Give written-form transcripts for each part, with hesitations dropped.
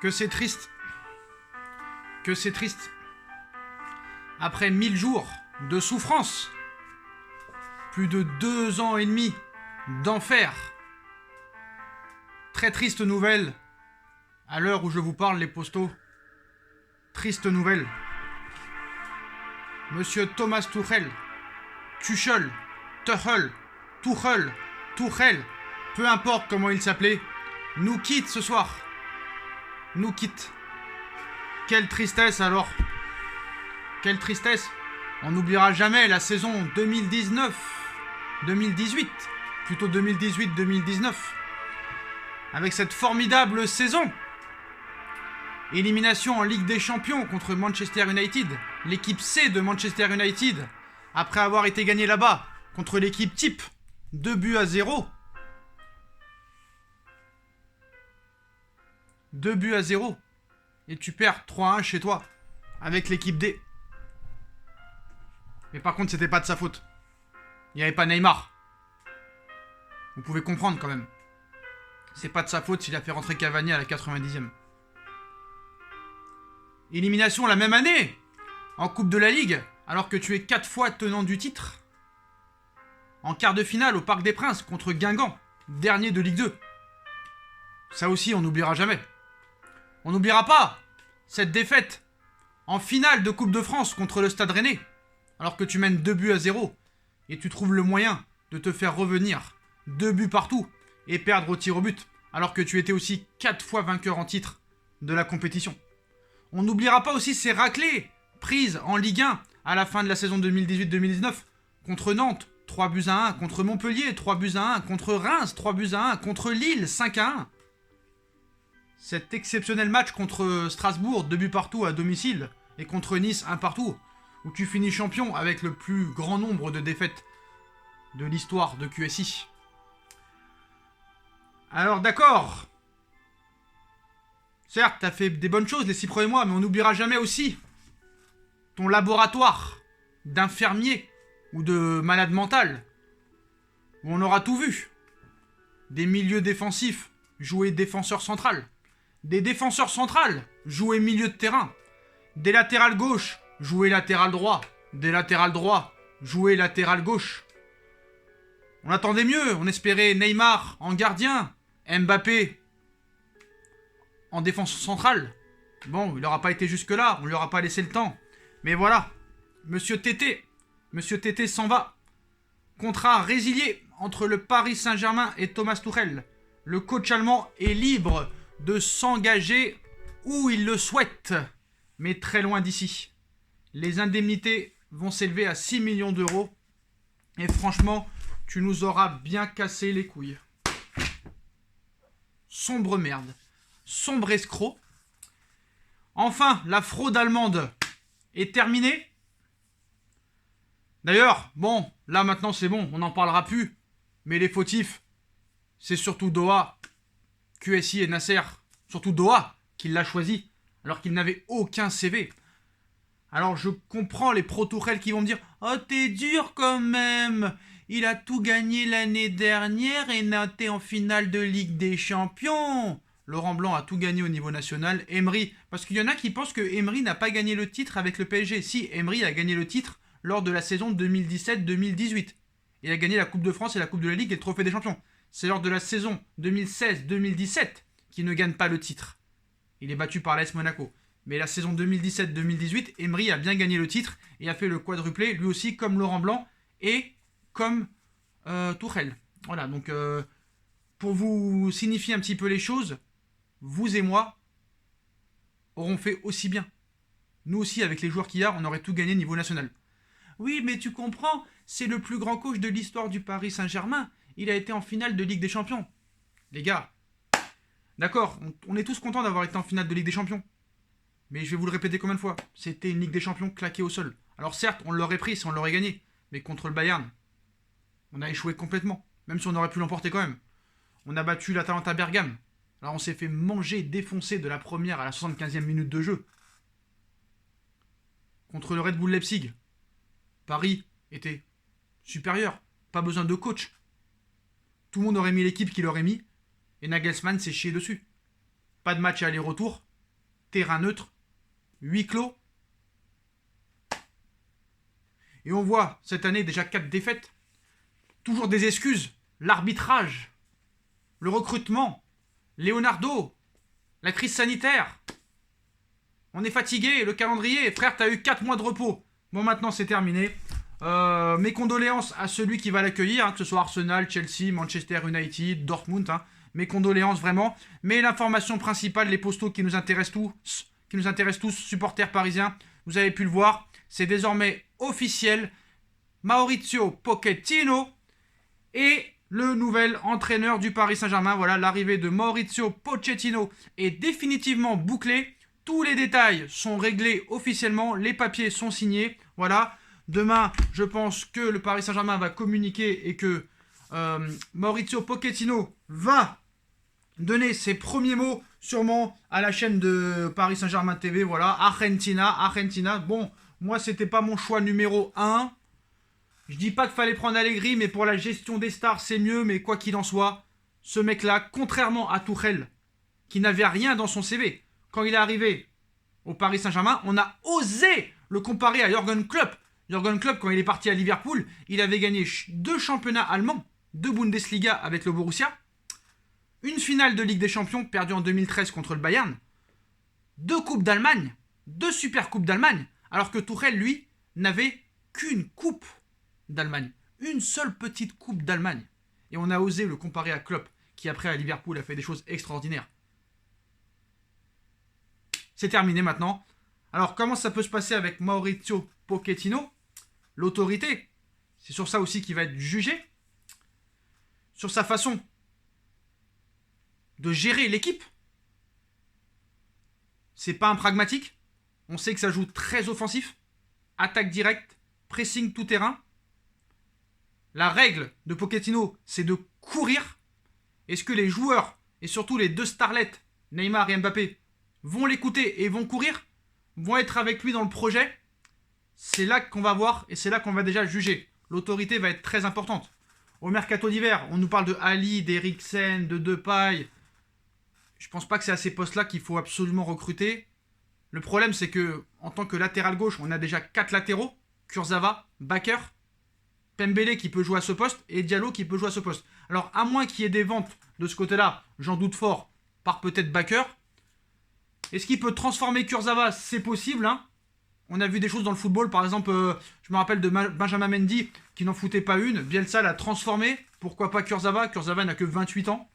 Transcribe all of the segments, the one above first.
Que c'est triste. Que c'est triste. Après 1000 jours de souffrance, plus de 2 ans et demi d'enfer. Très triste nouvelle. À l'heure où je vous parle, les postaux. Triste nouvelle. Monsieur Thomas Tuchel, Tuchel, peu importe comment il s'appelait, nous quitte ce soir. Nous quitte. Quelle tristesse alors. Quelle tristesse. On n'oubliera jamais la saison 2018, plutôt 2018-2019, avec cette formidable saison. Élimination en Ligue des Champions contre Manchester United, l'équipe C de Manchester United, après avoir été gagnée là-bas contre l'équipe type, 2-0. 2-0. Et tu perds 3-1 chez toi, avec l'équipe D. Mais par contre, c'était pas de sa faute. Il n'y avait pas Neymar. Vous pouvez comprendre quand même. C'est pas de sa faute s'il a fait rentrer Cavani à la 90e. Élimination la même année, en Coupe de la Ligue, alors que tu es 4 fois tenant du titre. En quart de finale au Parc des Princes contre Guingamp, dernier de Ligue 2. Ça aussi, on n'oubliera jamais. On n'oubliera pas cette défaite en finale de Coupe de France contre le Stade Rennais, alors que tu mènes 2-0 et tu trouves le moyen de te faire revenir 2 buts partout et perdre au tir au but, alors que tu étais aussi 4 fois vainqueur en titre de la compétition. On n'oubliera pas aussi ces raclées prises en Ligue 1 à la fin de la saison 2018-2019 contre Nantes, 3-1, contre Montpellier, 3-1, contre Reims, 3-1, contre Lille, 5-1. Cet exceptionnel match contre Strasbourg, 2 buts partout à domicile, et contre Nice, 1 partout, où tu finis champion avec le plus grand nombre de défaites de l'histoire de QSI. Alors d'accord, certes, t'as fait des bonnes choses les 6 premiers mois, mais on n'oubliera jamais aussi ton laboratoire d'infirmier ou de malade mental, où on aura tout vu. Des milieux défensifs jouer défenseur central, des défenseurs centrales jouer milieu de terrain, des latérales gauche jouer latéral droit, des latérales droits jouer latéral gauche. On attendait mieux, on espérait Neymar en gardien, Mbappé en défense centrale. Bon, il n'aura pas été jusque-là, on lui aura pas laissé le temps. Mais voilà, Monsieur Tété s'en va. Contrat résilié entre le Paris Saint-Germain et Thomas Tuchel. Le coach allemand est libre de s'engager où il le souhaite, mais très loin d'ici. Les indemnités vont s'élever à 6 millions d'euros. Et franchement, tu nous auras bien cassé les couilles. Sombre merde. Sombre escroc. Enfin, la fraude allemande est terminée. D'ailleurs, bon, là maintenant c'est bon, on n'en parlera plus. Mais les fautifs, c'est surtout Doha, QSI et Nasser. Surtout Doha, qui l'a choisi, alors qu'il n'avait aucun CV. Alors je comprends les pro-Tuchel qui vont me dire « Oh, t'es dur quand même. Il a tout gagné l'année dernière et n'a été en finale de Ligue des Champions. » Laurent Blanc a tout gagné au niveau national. Emery, parce qu'il y en a qui pensent que Emery n'a pas gagné le titre avec le PSG. Si, Emery a gagné le titre lors de la saison 2017-2018. Il a gagné la Coupe de France et la Coupe de la Ligue et le Trophée des Champions. C'est lors de la saison 2016-2017 qu'il ne gagne pas le titre. Il est battu par l'AS Monaco. Mais la saison 2017-2018, Emery a bien gagné le titre et a fait le quadruplé, lui aussi comme Laurent Blanc et comme Tuchel. Voilà, donc pour vous signifier un petit peu les choses, vous et moi aurons fait aussi bien. Nous aussi, avec les joueurs qu'il y a, on aurait tout gagné niveau national. Oui, mais tu comprends, c'est le plus grand coach de l'histoire du Paris Saint-Germain. Il a été en finale de Ligue des Champions. Les gars, d'accord, on est tous contents d'avoir été en finale de Ligue des Champions. Mais je vais vous le répéter combien de fois, c'était une Ligue des Champions claquée au sol. Alors certes, on l'aurait pris si on l'aurait gagné. Mais contre le Bayern, on a échoué complètement. Même si on aurait pu l'emporter quand même. On a battu l'Atalanta Bergame. Alors on s'est fait manger, défoncer de la première à la 75e minute de jeu. Contre le Red Bull Leipzig, Paris était supérieur. Pas besoin de coach. Tout le monde aurait mis l'équipe qu'il aurait mis. Et Nagelsmann s'est chié dessus. Pas de match aller-retour. terrain neutre, huis clos. Et on voit cette année déjà 4 défaites. Toujours des excuses. L'arbitrage, le recrutement, Leonardo, la crise sanitaire. On est fatigué, le calendrier. Frère, t'as eu 4 mois de repos. Bon, maintenant c'est terminé. Mes condoléances à celui qui va l'accueillir, hein, que ce soit Arsenal, Chelsea, Manchester United, Dortmund. Hein. Mes condoléances vraiment. Mais l'information principale, les postaux qui nous intéressent tous, supporters parisiens, vous avez pu le voir, c'est désormais officiel. Maurizio Pochettino est le nouvel entraîneur du Paris Saint-Germain. Voilà, l'arrivée de Maurizio Pochettino est définitivement bouclée. Tous les détails sont réglés officiellement, les papiers sont signés. Voilà, demain, je pense que le Paris Saint-Germain va communiquer et que Maurizio Pochettino va donner ses premiers mots sûrement à la chaîne de Paris Saint-Germain TV. Voilà, Argentina. Bon, moi, c'était pas mon choix numéro 1. Je dis pas qu'il fallait prendre Allegri, mais pour la gestion des stars, c'est mieux. Mais quoi qu'il en soit, ce mec-là, contrairement à Tuchel, qui n'avait rien dans son CV, quand il est arrivé au Paris Saint-Germain, on a osé le comparer à Jürgen Klopp. Jürgen Klopp, quand il est parti à Liverpool, il avait gagné 2 championnats allemands, 2 Bundesliga avec le Borussia, une finale de Ligue des Champions perdue en 2013 contre le Bayern, 2 Coupes d'Allemagne, 2 Super Coupes d'Allemagne, alors que Tuchel, lui, n'avait qu'une coupe d'Allemagne. Une seule petite coupe d'Allemagne. Et on a osé le comparer à Klopp, qui après à Liverpool a fait des choses extraordinaires. C'est terminé maintenant. Alors comment ça peut se passer avec Maurizio Pochettino? L'autorité, c'est sur ça aussi qu'il va être jugé. Sur sa façon de gérer l'équipe. C'est pas un pragmatique. On sait que ça joue très offensif. Attaque directe, pressing tout terrain. La règle de Pochettino, c'est de courir. Est-ce que les joueurs, et surtout les 2 starlets, Neymar et Mbappé, vont l'écouter et vont courir, vont être avec lui dans le projet? C'est là qu'on va voir et c'est là qu'on va déjà juger. L'autorité va être très importante. Au mercato d'hiver, on nous parle de Ali, d'Eriksen, de Depay. Je pense pas que c'est à ces postes-là qu'il faut absolument recruter. Le problème, c'est que en tant que latéral gauche, on a déjà 4 latéraux. Kurzawa, Bakker, Pembele qui peut jouer à ce poste et Diallo qui peut jouer à ce poste. Alors, à moins qu'il y ait des ventes de ce côté-là, j'en doute fort, par peut-être Bakker. Est-ce qu'il peut transformer Kurzawa? C'est possible, hein. On a vu des choses dans le football, par exemple, je me rappelle de Benjamin Mendy qui n'en foutait pas une. Bielsa l'a transformé. Pourquoi pas Kurzawa? Kurzawa n'a que 28 ans.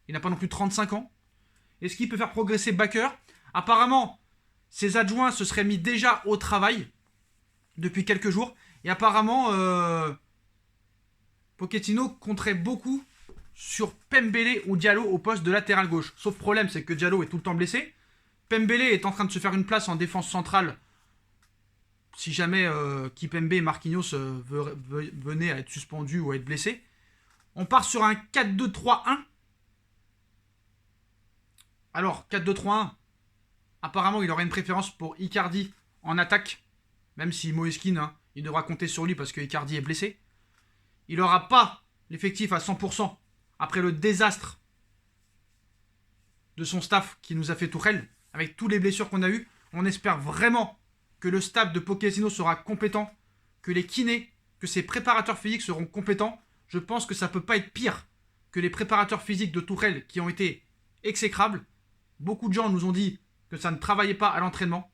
Il n'a pas non plus 35 ans. Est-ce qu'il peut faire progresser Bakker? Apparemment, ses adjoints se seraient mis déjà au travail depuis quelques jours. Et apparemment, Pochettino compterait beaucoup sur Pembele ou Diallo au poste de latéral gauche. Sauf problème, c'est que Diallo est tout le temps blessé. Pembele est en train de se faire une place en défense centrale. Si jamais Kipembe et Marquinhos venaient à être suspendus ou à être blessés. On part sur un 4-2-3-1. Alors, 4-2-3-1. Apparemment, il aurait une préférence pour Icardi en attaque. Même si Moeskin, hein, il devra compter sur lui parce que Icardi est blessé. Il n'aura pas l'effectif à 100% après le désastre de son staff qui nous a fait Tuchel. Avec toutes les blessures qu'on a eues, on espère vraiment que le staff de Pochettino sera compétent, que les kinés, que ses préparateurs physiques seront compétents. Je pense que ça ne peut pas être pire que les préparateurs physiques de Tuchel qui ont été exécrables. Beaucoup de gens nous ont dit que ça ne travaillait pas à l'entraînement.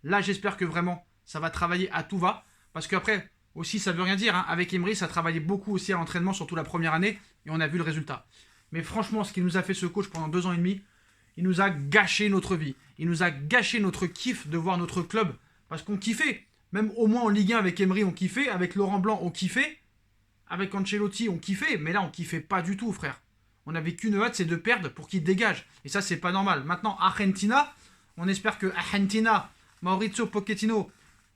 Là, j'espère que vraiment, ça va travailler à tout va. Parce qu'après, aussi, ça ne veut rien dire. Hein. Avec Emery, ça travaillait beaucoup aussi à l'entraînement, surtout la première année. Et on a vu le résultat. Mais franchement, ce qui nous a fait ce coach pendant 2 ans et demi, il nous a gâché notre vie. Il nous a gâché notre kiff de voir notre club. Parce qu'on kiffait. Même au moins en Ligue 1 avec Emery, on kiffait. Avec Laurent Blanc, on kiffait. Avec Ancelotti, on kiffait. Mais là, on kiffait pas du tout, frère. On n'avait qu'une hâte, c'est de perdre pour qu'il dégage. Et ça, c'est pas normal. Maintenant, Argentina, on espère que Argentina, Maurizio Pochettino,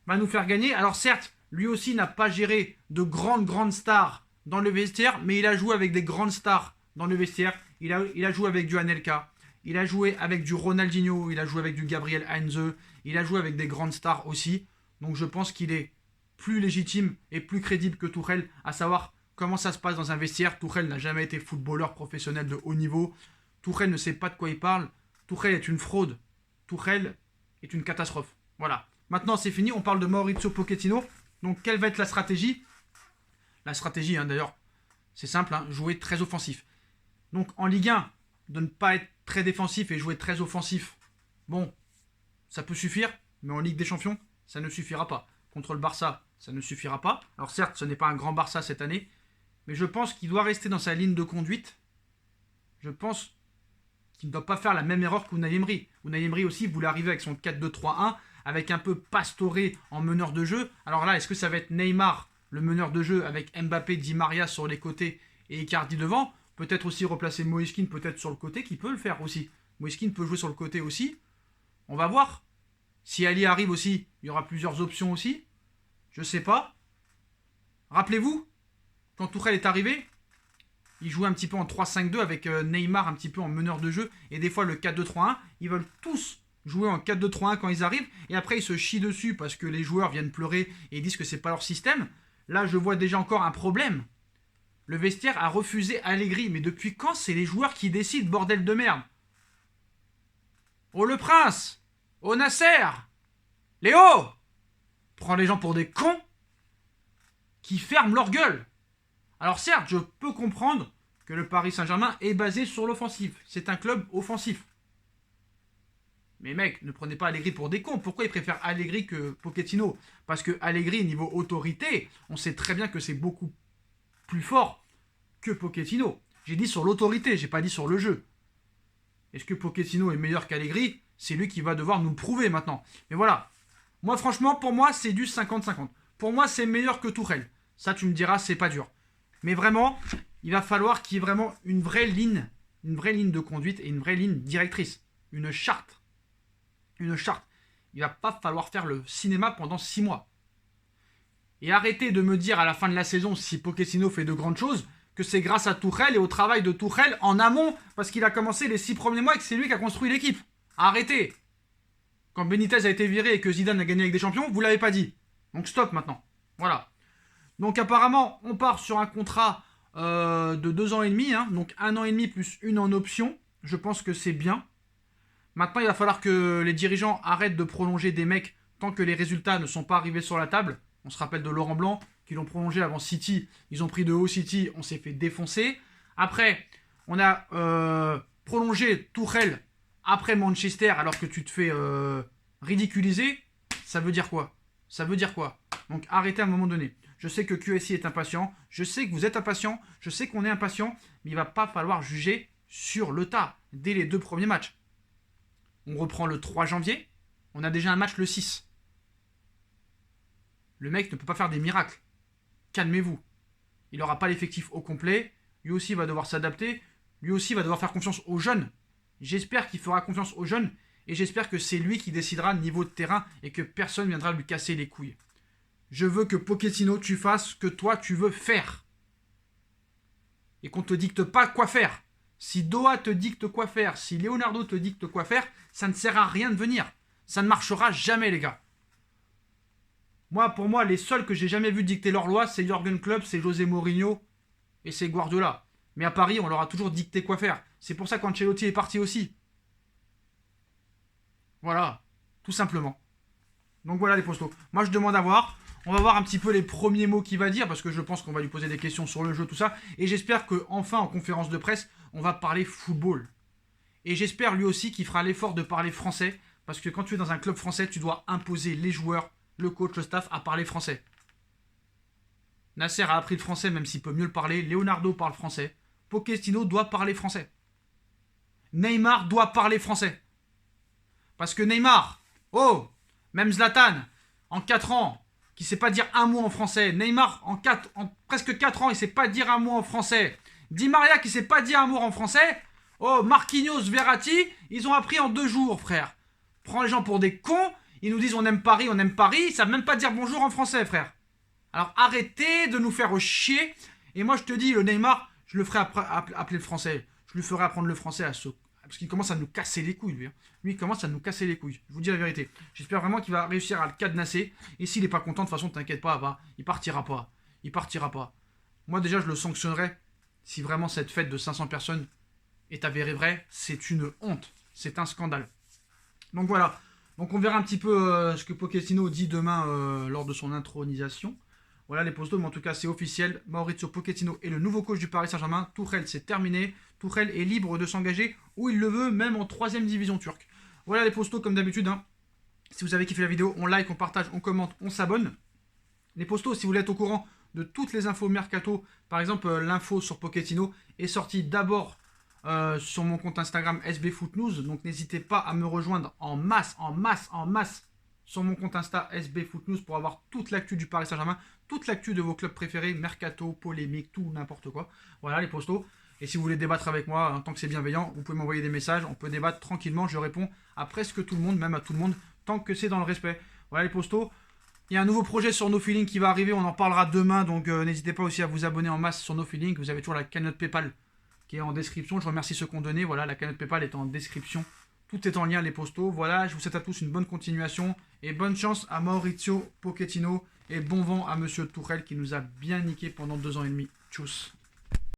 va nous faire gagner. Alors certes, lui aussi n'a pas géré de grandes stars dans le vestiaire, mais il a joué avec des grandes stars dans le vestiaire. Il a joué avec du Anelka. Il a joué avec du Ronaldinho, il a joué avec du Gabriel Heinze, il a joué avec des grandes stars aussi. Donc je pense qu'il est plus légitime et plus crédible que Tuchel à savoir comment ça se passe dans un vestiaire. Tuchel n'a jamais été footballeur professionnel de haut niveau. Tuchel ne sait pas de quoi il parle. Tuchel est une fraude. Tuchel est une catastrophe. Voilà. Maintenant, c'est fini. On parle de Maurizio Pochettino. Donc, quelle va être la stratégie? La stratégie, d'ailleurs, c'est simple. Jouer très offensif. Donc, en Ligue 1, de ne pas être très défensif et jouer très offensif, bon, ça peut suffire. Mais en Ligue des Champions, ça ne suffira pas. Contre le Barça, ça ne suffira pas. Alors, certes, ce n'est pas un grand Barça cette année. Mais je pense qu'il doit rester dans sa ligne de conduite. Je pense qu'il ne doit pas faire la même erreur qu'Unai Emery. Unai Emery aussi voulait arriver avec son 4-2-3-1, avec un peu Pastore en meneur de jeu. Alors là, est-ce que ça va être Neymar, le meneur de jeu, avec Mbappé, Di Maria sur les côtés et Icardi devant? Peut-être aussi replacer Moise Kean peut-être sur le côté, qui peut le faire aussi. Moise Kean peut jouer sur le côté aussi. On va voir. Si Ali arrive aussi, il y aura plusieurs options aussi. Je sais pas. Rappelez-vous, quand Tuchel est arrivé, il jouait un petit peu en 3-5-2 avec Neymar un petit peu en meneur de jeu. Et des fois le 4-2-3-1. Ils veulent tous jouer en 4-2-3-1 quand ils arrivent. Et après ils se chient dessus parce que les joueurs viennent pleurer et ils disent que c'est pas leur système. Là je vois déjà encore un problème. Le vestiaire a refusé Allegri. Mais depuis quand c'est les joueurs qui décident, bordel de merde? Oh le prince! Oh Nasser! Léo! Prends les gens pour des cons qui ferment leur gueule. Alors certes, je peux comprendre que le Paris Saint-Germain est basé sur l'offensif. C'est un club offensif. Mais mec, ne prenez pas Allegri pour des cons. Pourquoi ils préfèrent Allegri que Pochettino? Parce que Allegri, niveau autorité, on sait très bien que c'est beaucoup plus fort que Pochettino. J'ai dit sur l'autorité, j'ai pas dit sur le jeu. Est-ce que Pochettino est meilleur qu'Allegri? C'est lui qui va devoir nous le prouver maintenant. Mais voilà. Moi, franchement, pour moi, c'est du 50-50. Pour moi, c'est meilleur que Tuchel. Ça, tu me diras, c'est pas dur. Mais vraiment, il va falloir qu'il y ait vraiment une vraie ligne de conduite et une vraie ligne directrice. Une charte. Une charte. Il va pas falloir faire le cinéma pendant 6 mois. Et arrêtez de me dire à la fin de la saison, si Pochettino fait de grandes choses, que c'est grâce à Tuchel et au travail de Tuchel en amont, parce qu'il a commencé les 6 premiers mois et que c'est lui qui a construit l'équipe. Arrêtez. Quand Benitez a été viré et que Zidane a gagné avec des champions, vous l'avez pas dit. Donc stop maintenant. Voilà. Donc apparemment, on part sur un contrat de 2 ans et demi. Donc 1 an et demi plus 1 en option. Je pense que c'est bien. Maintenant, il va falloir que les dirigeants arrêtent de prolonger des mecs tant que les résultats ne sont pas arrivés sur la table. On se rappelle de Laurent Blanc, qui l'ont prolongé avant City. Ils ont pris de haut City, on s'est fait défoncer. Après, on a prolongé Tuchel après Manchester alors que tu te fais ridiculiser. Ça veut dire quoi? Ça veut dire quoi? Donc arrêtez à un moment donné. Je sais que QSI est impatient, je sais que vous êtes impatient, je sais qu'on est impatient, mais il va pas falloir juger sur le tas dès les 2 premiers matchs. On reprend le 3 janvier, on a déjà un match le 6. Le mec ne peut pas faire des miracles. Calmez-vous. Il n'aura pas l'effectif au complet, lui aussi va devoir s'adapter, lui aussi va devoir faire confiance aux jeunes. J'espère qu'il fera confiance aux jeunes, et j'espère que c'est lui qui décidera le niveau de terrain et que personne ne viendra lui casser les couilles. Je veux que Pochettino, tu fasses ce que toi tu veux faire. Et qu'on te dicte pas quoi faire. Si Doha te dicte quoi faire, si Leonardo te dicte quoi faire, ça ne sert à rien de venir. Ça ne marchera jamais, les gars. Moi, pour moi, les seuls que j'ai jamais vu dicter leur loi, c'est Jürgen Klopp, c'est José Mourinho et c'est Guardiola. Mais à Paris, on leur a toujours dicté quoi faire. C'est pour ça qu'Ancelotti est parti aussi. Voilà, tout simplement. Donc voilà les postos. Moi, je demande à voir. On va voir un petit peu les premiers mots qu'il va dire, parce que je pense qu'on va lui poser des questions sur le jeu, tout ça. Et j'espère qu'enfin, en conférence de presse, on va parler football. Et j'espère lui aussi qu'il fera l'effort de parler français, parce que quand tu es dans un club français, tu dois imposer les joueurs, le coach, le staff à parler français. Nasser a appris le français, même s'il peut mieux le parler. Leonardo parle français. Pochettino doit parler français. Neymar doit parler français. Parce que Neymar, oh, même Zlatan, en 4 ans, qui ne sait pas dire un mot en français. Neymar, en presque 4 ans, il ne sait pas dire un mot en français. Di Maria, qui ne sait pas dire un mot en français. Oh, Marquinhos, Verratti, ils ont appris en 2 jours, frère. Prends les gens pour des cons. Ils nous disent on aime Paris. Ils ne savent même pas dire bonjour en français, frère. Alors arrêtez de nous faire chier. Et moi, je te dis, le Neymar, je le ferai appeler le français. Je lui ferai apprendre le français parce qu'il commence à nous casser les couilles, lui. Lui, il commence à nous casser les couilles. Je vous dis la vérité. J'espère vraiment qu'il va réussir à le cadenasser. Et s'il n'est pas content, de toute façon, t'inquiète pas, il partira pas. Il partira pas. Moi, déjà, je le sanctionnerai si vraiment cette fête de 500 personnes est avérée vraie. C'est une honte. C'est un scandale. Donc voilà. Donc on verra un petit peu ce que Pochettino dit demain lors de son intronisation. Voilà les postos, mais en tout cas c'est officiel. Maurizio Pochettino est le nouveau coach du Paris Saint-Germain. Tuchel c'est terminé. Tuchel est libre de s'engager où il le veut, même en 3ème division turque. Voilà les postos comme d'habitude. Hein. Si vous avez kiffé la vidéo, on like, on partage, on commente, on s'abonne. Les postos, si vous voulez être au courant de toutes les infos mercato, par exemple l'info sur Pochettino est sortie d'abord sur mon compte Instagram SBFootNews. Donc n'hésitez pas à me rejoindre en masse sur mon compte Insta SBFootNews pour avoir toute l'actu du Paris Saint-Germain, toute l'actu de vos clubs préférés, mercato, polémique, tout, n'importe quoi. Voilà les postos. Et si vous voulez débattre avec moi, en tant que c'est bienveillant, vous pouvez m'envoyer des messages, on peut débattre tranquillement, je réponds à presque tout le monde, même à tout le monde, tant que c'est dans le respect. Voilà les postos. Il y a un nouveau projet sur NoFeeling qui va arriver, on en parlera demain, donc n'hésitez pas aussi à vous abonner en masse sur NoFeeling. Vous avez toujours la cagnotte PayPal qui est en description. Je remercie ceux qui ont donné. Voilà, la cagnotte PayPal est en description. Tout est en lien, les postos. Voilà, je vous souhaite à tous une bonne continuation et bonne chance à Maurizio Pochettino et bon vent à Monsieur Tuchel qui nous a bien niqué pendant 2 ans et demi. Tchuss.